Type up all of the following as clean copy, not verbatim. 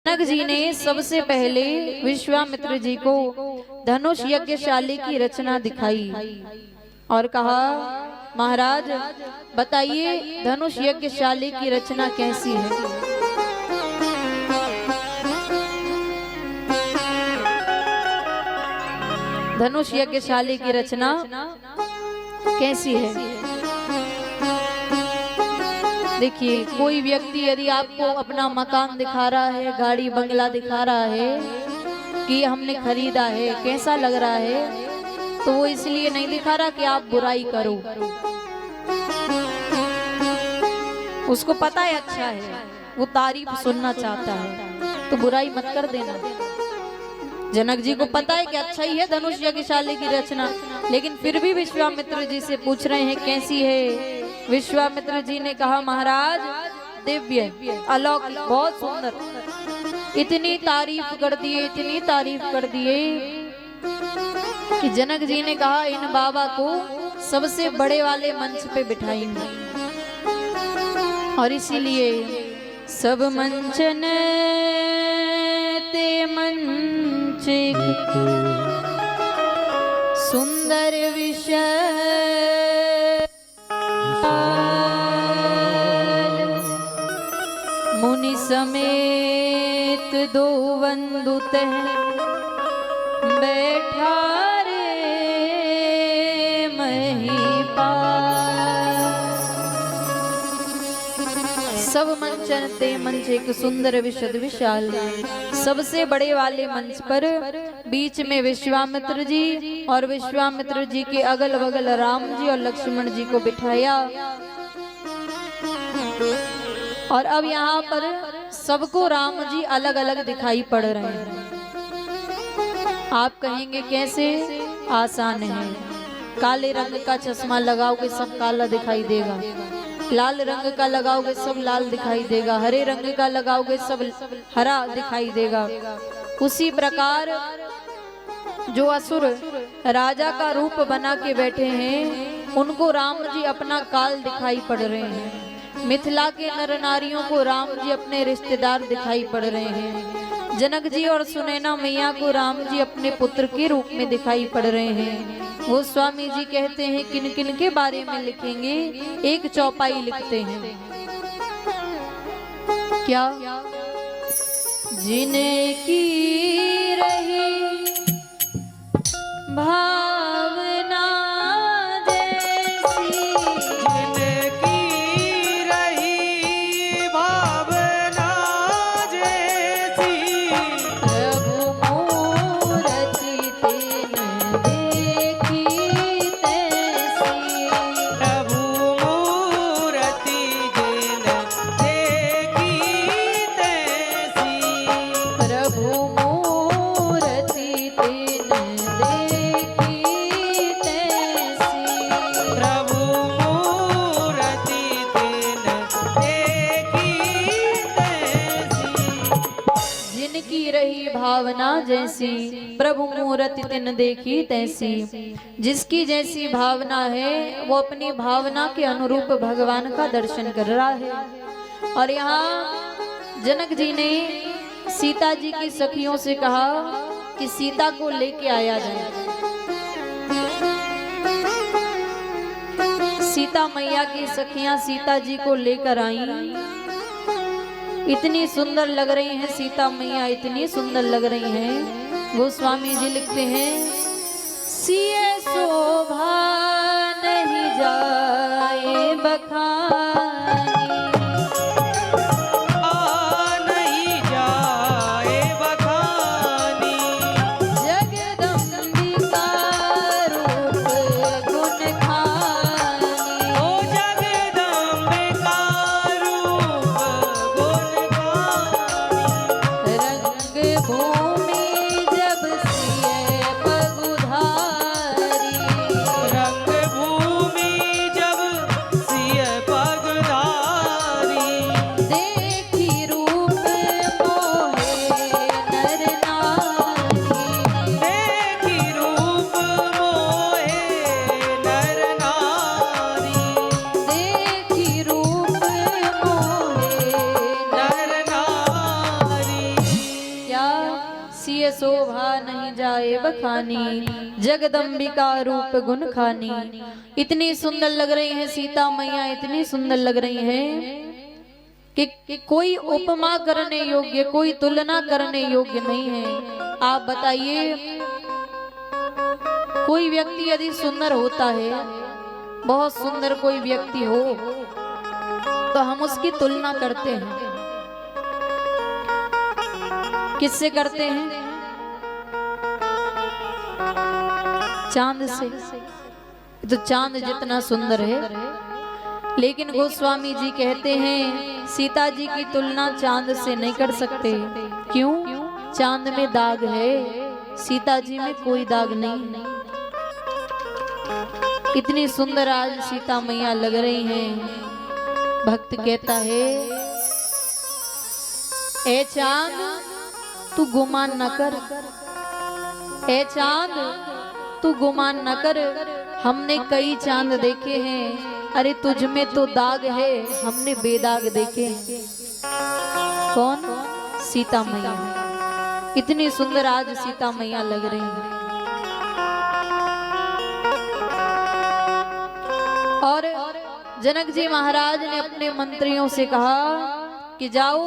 जनक जी ने सबसे पहले विश्वामित्र जी को धनुष यज्ञशाली की रचना दिखाई और कहा, महाराज बताइए धनुष यज्ञशाली की रचना कैसी है। धनुष यज्ञशाली की रचना कैसी है। देखिए, कोई व्यक्ति यदि आपको अपना मकान दिखा रहा है, गाड़ी बंगला दिखा रहा है कि हमने खरीदा है, कैसा लग रहा है, तो वो इसलिए नहीं दिखा रहा कि आप बुराई करो। उसको पता है अच्छा है, वो तारीफ सुनना चाहता है, तो बुराई मत कर देना। जनक जी को पता है कि अच्छा ही है धनुष यज्ञशाली की रचना, लेकिन फिर भी विश्वामित्र जी से पूछ रहे हैं कैसी है। विश्वामित्र जी ने कहा, महाराज दिव्य, अलौकिक, बहुत सुंदर। इतनी तारीफ कर दिए, इतनी तारीफ कर दिए कि जनक जी ने कहा इन बाबा को सबसे बड़े वाले मंच पे बिठाएंगे। और इसीलिए सब मंचन ते मंचिक सुंदर विषय मुनि समेत दो वंदुत बैठा रे महिपाल। सब मंचन ते मंच एक सुंदर विशद विशाल, सबसे बड़े वाले मंच पर बीच में विश्वामित्र जी और विश्वामित्र जी के अगल बगल राम जी और लक्ष्मण जी को बिठाया। और अब यहाँ पर सबको राम जी अलग अलग दिखाई पड़ रहे हैं। आप कहेंगे कैसे? आसान है। काले रंग का चश्मा लगाओगे सब काला दिखाई देगा, लाल रंग का लगाओगे सब लाल दिखाई देगा, हरे रंग का लगाओगे सब हरा दिखाई देगा। उसी प्रकार जो असुर राजा का रूप बना के बैठे हैं, उनको राम जी अपना काल दिखाई पड़ रहे हैं। मिथिला के नर नारियों को राम जी अपने रिश्तेदार दिखाई पड़ रहे हैं। जनक जी और सुनैना मैया को राम जी अपने पुत्र के रूप में दिखाई पड़ रहे हैं। वो स्वामी जी कहते हैं किन किन के बारे में लिखेंगे, एक चौपाई लिखते हैं। क्या? जिनकी रही भावना भावना जैसी, प्रभु मूरति तिन देखी तैसी। जिसकी जैसी भावना है वो अपनी भावना के अनुरूप भगवान का दर्शन कर रहा है। और यहाँ जनक जी ने सीता जी की सखियों से कहा कि सीता को लेके आया जाए। सीता मैया की सखियां सीता जी को लेकर आई। इतनी सुंदर लग रही हैं सीता मैया, इतनी सुंदर लग रही हैं। वो स्वामी जी लिखते हैं, सिए शोभा नहीं जाए बखानी, नहीं जाए बखानी, जगदम्बिका रूप गुण खानी, ओ जगदम्बिका भूमि जब सिए पगुधारी, रंग भूमि जब सिए पगधारी, देखी रूप मोहे नर नारी, देखी रूप मोहे नर नारी, देखी रूप मोहे नर नारी। सिय शोभा नहीं जाए बखानी, जगदम्बिका रूप गुण खानी। इतनी सुंदर लग रही हैं सीता मैया, इतनी सुंदर लग रही हैं कि कोई उपमा करने योग्य, कोई तुलना करने योग्य नहीं है। आप बताइए, कोई व्यक्ति यदि सुंदर होता है, बहुत सुंदर कोई व्यक्ति हो, तो हम उसकी तुलना करते हैं। किससे करते हैं? चांद से। तो चांद जितना सुंदर है, लेकिन गोस्वामी जी कहते हैं सीता जी की तुलना चांद से नहीं कर सकते। क्यों? चांद में दाग है, सीता जी में कोई दाग नहीं। इतनी सुंदर आज सीता मैया लग रही हैं। भक्त कहता है, ए चांद तू गुमान न कर, ए चांद तू गुमान न कर, हमने कई चांद देखे हैं, अरे तुझ में तो दाग है, हमने बेदाग देखे हैं। कौन? सीता मैया। इतनी सुंदर आज सीता मैया लग रही है। और जनक जी महाराज ने अपने मंत्रियों से कहा कि जाओ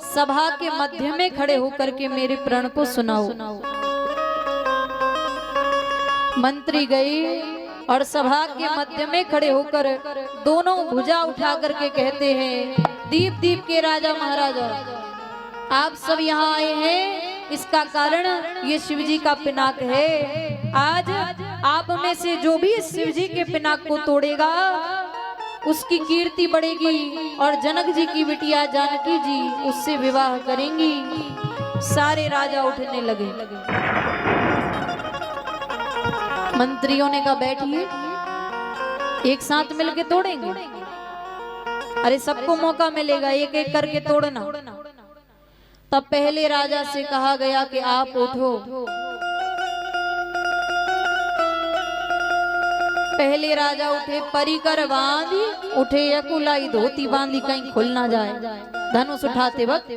सभा के मध्य में खड़े होकर के मेरे प्रण को सुनाओ। मंत्री गए और सभा के मध्य में खड़े होकर दोनों भुजा उठा करके कहते हैं, दीप दीप के राजा महाराजा, आप सब यहाँ आए हैं, इसका कारण ये शिव जी का पिनाक है। आज आप में से जो भी शिव जी के पिनाक को तोड़ेगा उसकी कीर्ति बढ़ेगी और जनक जी की बिटिया जानकी जी उससे विवाह करेंगी। सारे राजा उठने लगे। मंत्रियों ने कहा बैठिए, एक साथ मिलके तोड़ेंगे। अरे सबको मौका मिलेगा, एक एक करके तोड़ना। तब पहले राजा से कहा गया कि आप उठो। पहले राजा उठे, परिकर बांधी उठे, यकुलाई धोती बांधी कहीं खुल ना जाए। धनुष उठाते वक्त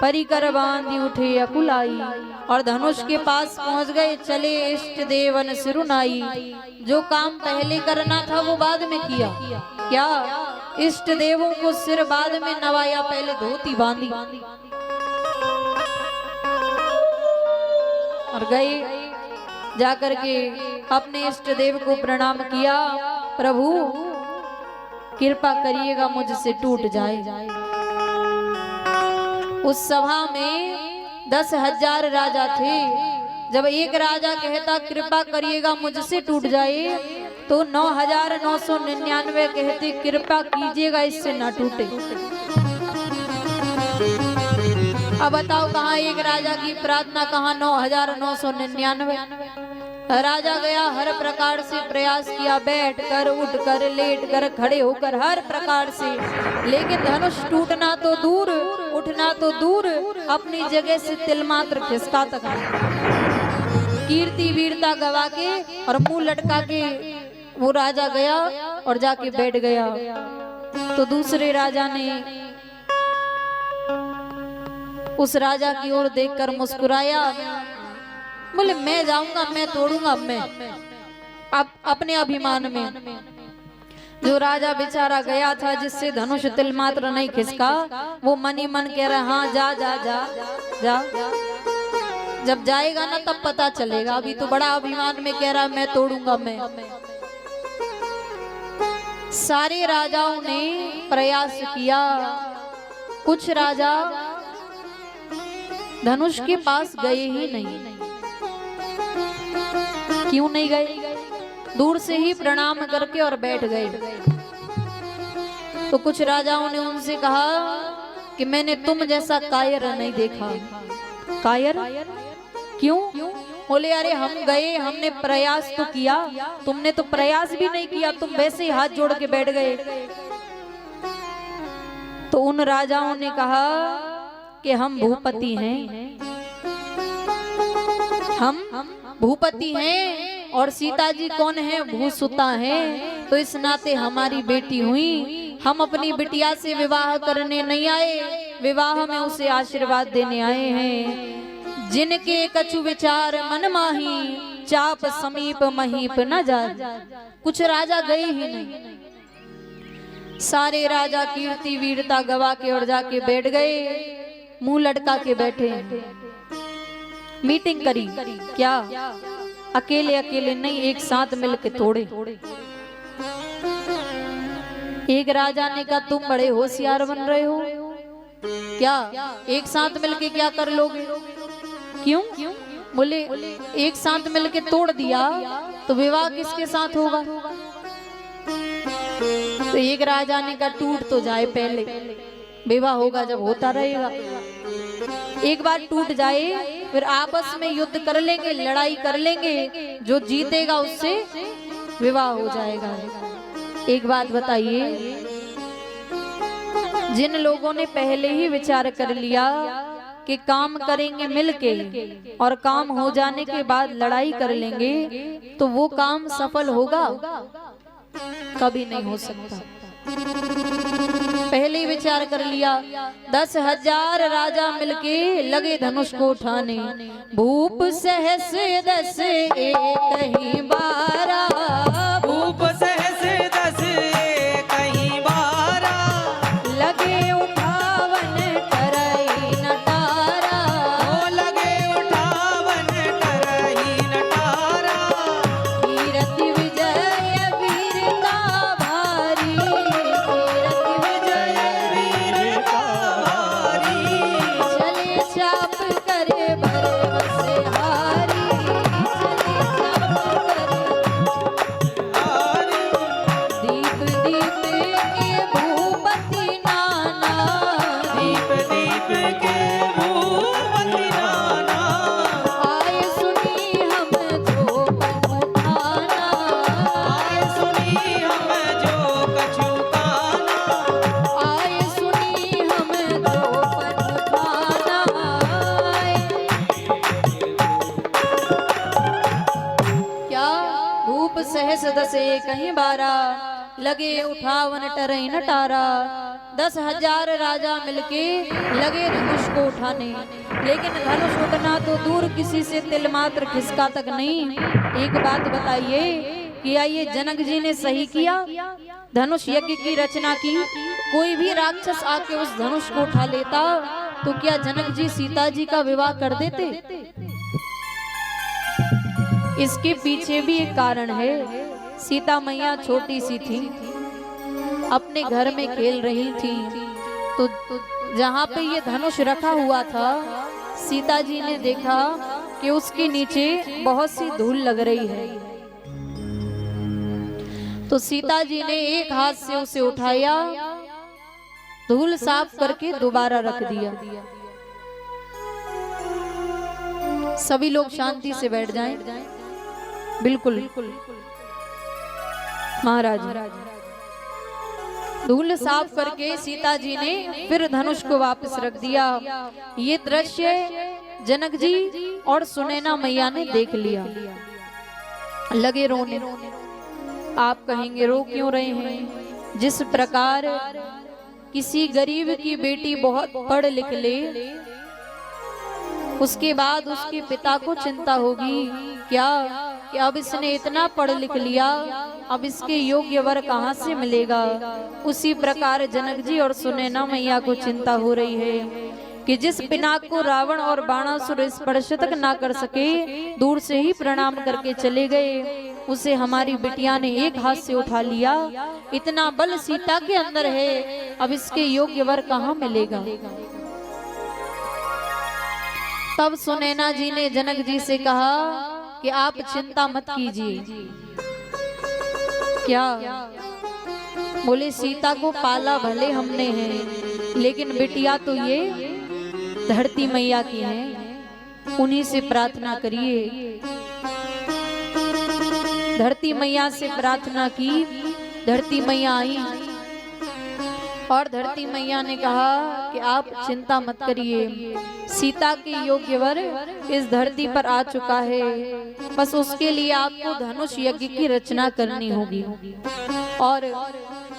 परिकर बांधी उठे यकुलाई और धनुष के पास पहुंच गए। चले इष्ट देवन सिरुनाई। जो काम पहले करना था वो बाद में किया। क्या? इष्ट देवों को सिर बाद में नवाया, पहले धोती बांधी और गए। जाकर के अपने इष्ट देव को प्रणाम किया, प्रभु कृपा करिएगा मुझसे टूट जाए। उस सभा में 10,000 राजा थे। जब एक राजा कहता कृपा करिएगा मुझसे टूट जाए, तो 9,999 कहते कृपा कीजिएगा इससे ना टूटे। अब बताओ कहाँ एक राजा की प्रार्थना, कहाँ 9,999। राजा गया, हर प्रकार से प्रयास किया, बैठ कर, उठ कर, लेट कर, खड़े होकर, हर प्रकार से, लेकिन धनुष टूटना तो दूर, उठना तो दूर, अपनी जगह से तिल मात्र खिसका तक नहीं। कीर्ति वीरता गवा के और मुंह लटका के वो राजा गया और जाके बैठ गया। तो दूसरे राजा ने उस राजा की ओर देखकर मुस्कुराया, बोले मैं जाऊंगा, मैं तोड़ूंगा, मैं अब अपने अभिमान में। जो राजा बेचारा गया था, जिससे धनुष तिल मात्र नहीं खिसका, वो मन ही मन कह रहा हाँ जा जा जा जा। जब जाएगा ना तब पता चलेगा, अभी तो बड़ा अभिमान में कह रहा मैं तोड़ूंगा मैं। सारे राजाओं ने प्रयास किया, कुछ राजा धनुष के पास गए ही नहीं। क्यों नहीं गए? दूर से ही प्रणाम करके और बैठ गए। तो कुछ राजाओं ने उनसे कहा कि मैंने तुम जैसा कायर नहीं देखा। कायर? क्यों? बोले अरे हम गए, हमने प्रयास तो किया, तुमने तो प्रयास भी नहीं किया, तुम वैसे ही हाथ जोड़ के बैठ गए। तो उन राजाओं ने कहा कि हम भूपति हैं, हम भूपति हैं और सीता जी कौन है? भूसुता हैं। तो इस नाते हमारी बेटी हुई, हम अपनी बिटिया से विवाह करने नहीं आए, विवाह में उसे आशीर्वाद देने आए हैं। जिनके कछु विचार मन माही, चाप समीप महीप न जा। कुछ राजा गए ही नहीं, सारे राजा कीर्ति वीरता गवा के और जाके बैठ गए, मुंह लटका के बैठे। मीटिंग करी क्या? अकेले अकेले नहीं, एक साथ मिलके तोड़े। एक राजा ने कहा तुम बड़े होशियार बन रहे हो, क्या एक साथ मिलके क्या कर लोगे? क्यों? बोले एक साथ मिलके तोड़ दिया तो विवाह किसके साथ होगा? तो एक राजा ने कहा टूट तो जाए पहले, विवाह होगा जब होता रहेगा। एक बार टूट जाए फिर आपस में युद्ध कर लेंगे, लड़ाई कर लेंगे, जो जीतेगा उससे विवाह हो जाएगा। एक बात बताइए, जिन लोगों ने पहले ही विचार कर लिया कि काम करेंगे मिलके और काम हो जाने के बाद लड़ाई कर लेंगे, तो वो काम सफल होगा? कभी नहीं हो सकता। पहले ही विचार कर लिया। 10,000 राजा मिलके लगे धनुष को उठाने। भूप सहस 10 एक ही 12, भूप सहस 10 एक ही 12, लगे उठावन करई नटारा। ओ लगे उठावन करही नटारा। कीरति विजय वीरता भारी, कीरति विजय वीरता भारी। चले चाप करे भरे बसे हारी, चले चाप करे दीप दीप के भूपति नाना, दीप दीप के भूपति नाना। आए सुनी हम जो उठाना, आए सुनी हम जो कछु काना। आए सुनी हम जो उठाना। क्या भूप सहस 10 एक ही 12, लगे उठावन टरई नटारा। 10,000 राजा मिलके लगे धनुष को उठाने, लेकिन धनुष उठना तो दूर, किसी से तिल मात्र खिसका तक नहीं। एक बात बताइए कि आइए जनक जी ने सही किया? धनुष यज्ञ की रचना की, कोई भी राक्षस आके उस धनुष को उठा लेता तो क्या जनक जी सीता जी का विवाह कर देते? इसके पीछे भी एक कारण है। सीता मैया छोटी सी थी, अपने घर में खेल रही थी, तो जहाँ पे ये धनुष रखा हुआ था, सीता जी ने देखा कि उसके नीचे बहुत सी धूल लग रही है। तो सीता जी ने एक हाथ से उसे उठाया, धूल साफ करके दोबारा रख दिया। सभी लोग शांति से बैठ जाएं। बिल्कुल महाराज। धूल साफ करके सीता जी ने फिर धनुष को वापस रख दिया। ये दृश्य जनक जी और सुनैना मैया ने देख लिया, लगे रोने। आप कहेंगे रो क्यों रहे हैं? जिस प्रकार किसी गरीब की बेटी बहुत पढ़ लिख ले, उसके बाद उसके पिता को चिंता होगी क्या कि अब इसने इतना पढ़ लिख लिया, अब इसके योग्य वर कहाँ से मिलेगा। उसी प्रकार जनक जी और सुनैना मैया को चिंता हो रही है कि जिस पिनाक को रावण और बाणासुर स्पर्श तक ना कर सके, दूर से ही प्रणाम करके चले गए, उसे हमारी बिटिया ने एक हाथ से उठा लिया। इतना बल सीता के अंदर है, अब इसके योग्य वर कहाँ मिलेगा। तब सुनैना जी ने जनक जी से कहा कि आप चिंता मत कीजिए। क्या? बोले सीता को पाला भले हमने है, लेकिन बिटिया तो ये धरती मैया की है, उन्हीं से प्रार्थना करिए। धरती मैया से प्रार्थना की, धरती मैया आई और धरती मैया ने कहा कि आप चिंता मत करिए, सीता के योग्य वर इस धरती पर आ चुका है, बस उसके लिए आपको धनुष यज्ञ की रचना करनी होगी। और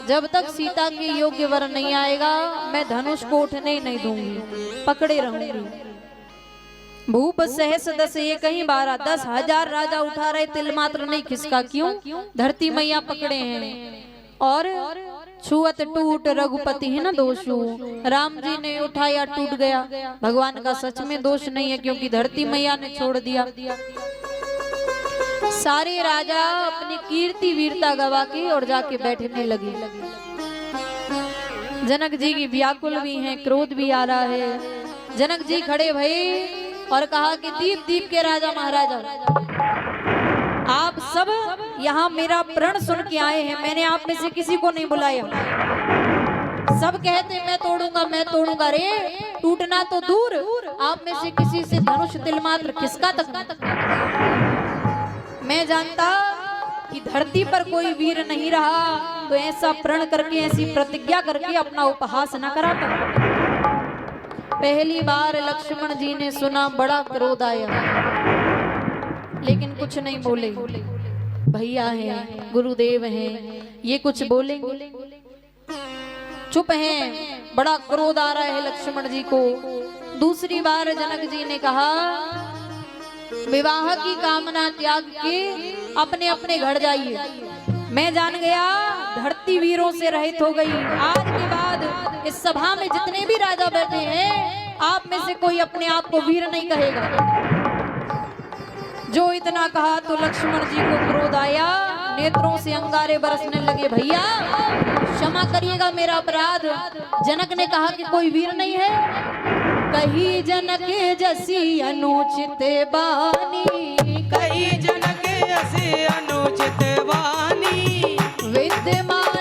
जब तक सीता के योग्य वर नहीं आएगा मैं धनुष को उठने ही नहीं दूंगी, पकड़े रहूंगी। भूप सहस दस ये कहीं 12 10,000 राजा उठा रहे, तिल मात्र नहीं खिसका। क्यों? धरती मैया पकड़े हैं। और छुअत टूट रघुपति है ना दोषु, राम जी ने उठाया टूट गया। भगवान का सच में दोष नहीं है, क्योंकि धरती मैया ने छोड़ दिया। सारे राजा अपनी कीर्ति वीरता गवा के और जाके बैठने लगे। जनक जी की व्याकुल भी हैं, क्रोध भी आ रहा है। जनक जी खड़े भये और कहा कि दीप दीप के राजा महाराजा, आप सब यहाँ मेरा प्रण सुन के आए हैं, मैंने आप में से किसी को नहीं बुलाया। सब कहते मैं तोड़ूंगा। रे टूटना तो दूर, आप में से किसी से धनुष तिल मात्र खिसका तक। मैं जानता कि धरती पर कोई वीर नहीं रहा, तो ऐसा प्रण करके, ऐसी प्रतिज्ञा करके अपना उपहास न कराता। पहली बार लक्ष्मण जी ने सुना, बड़ा क्रोध आया, लेकिन कुछ नहीं बोले। भैया हैं, गुरुदेव हैं, ये कुछ बोलेंगे? चुप हैं। बड़ा क्रोध आ रहा है लक्ष्मण जी को। दूसरी बार जनक जी ने कहा, विवाह की कामना त्याग के अपने अपने घर जाइए। मैं जान गया धरती वीरों से रहित हो गई। आज के बाद इस सभा में जितने भी राजा बैठे हैं, आप में से कोई अपने आप को वीर नहीं कहेगा। जो इतना कहा तो लक्ष्मण जी को क्रोध आया, नेत्रों से अंगारे बरसने लगे। भैया क्षमा करिएगा मेरा अपराध। जनक ने कहा कि कोई वीर नहीं है। कही जनक जसी अनुचित बानी, कही जनक जसी अनुचित बानी, विद्यमान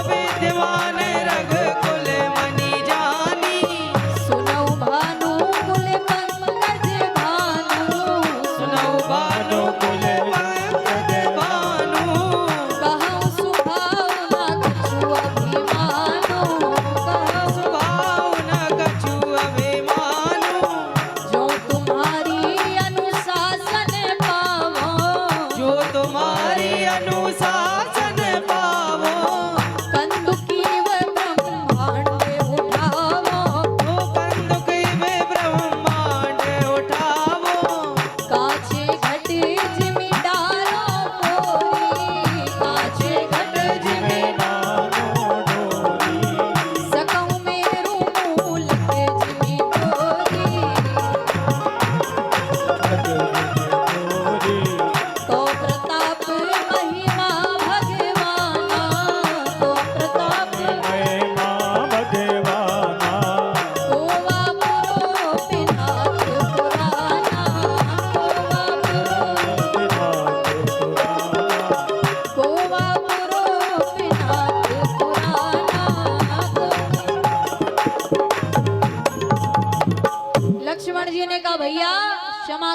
विद्यमान रघुकुल मणि जानी, सुनौ भानु कुल पंकज भानु, सुनौ भानु कुल पंकज भानु, कहौं सुभावना कछु अभिमानु, कहौं सुभावना कछु अभिमानु, जो तुम्हारी अनुशासन पावो, जो तुम्हारी अनुशासन पावो, कंदुकी व ब्रह्मांड उठावो, कंदुकी में ब्रह्मांड उठावो, काछे घट जिमि डालो कोरी, काछे घट जिमि सकौं मेरु मूल के जिमि तोरी, तो प्रताप महिमा भगवाना, तो प्रताप कोवा पुरो पिनाक पुराना, कोवा पुरो पिनाक पुराना। लक्ष्मण जी ने कहा, भैया क्षमा